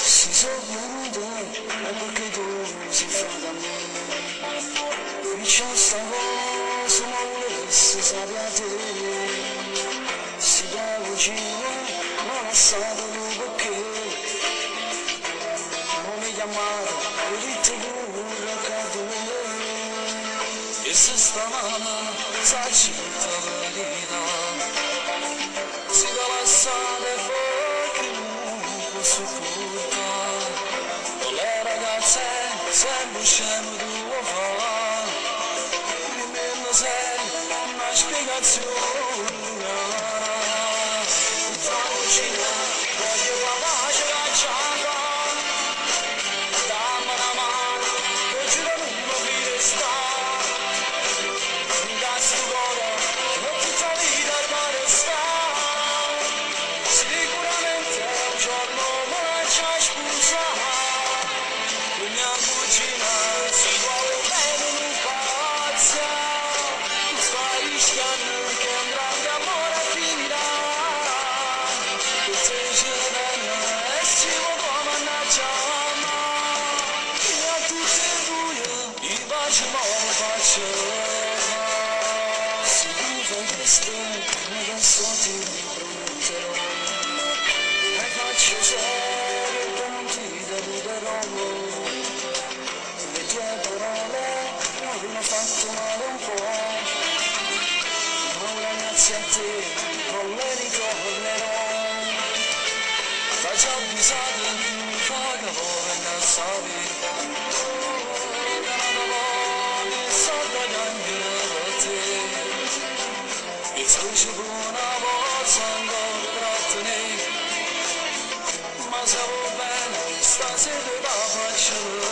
Si sono venuto e perché tu si fa da me. Qui c'è sta cosa ma volessi sapere te. Si da vicino ma lasciato tu perché non mi chiamare e dite pure accanto a me. E se stamane sai tutta la verità si da lasciare fuori non posso portare. Con le ragazze sempre scemo tuo fa nemmeno sei una spiegazione. Tra vicina voglio pace cacciata dammi una mano che ci non mi sta in questo cuore non tutta vita che sta sicuramente un giorno me ci scusa mia cugina si vuole bene un pazza tu stai rischiando che un grande amore finirà e se ce ne viene e si può mannaggiare e a tutte e due i baci ma lo faccio se tu fai questo adesso ti prometterò e faccio serio che non ti deluderò. Le tue parole mi hanno fatto male un po', ma ora grazie a te non le ritornerò. Fai già avvisato che mi fa che venga a sapere, che sto guadagnando per te. E se ci fu una volta ancora trattenere, ma se va bene stasera la faccio.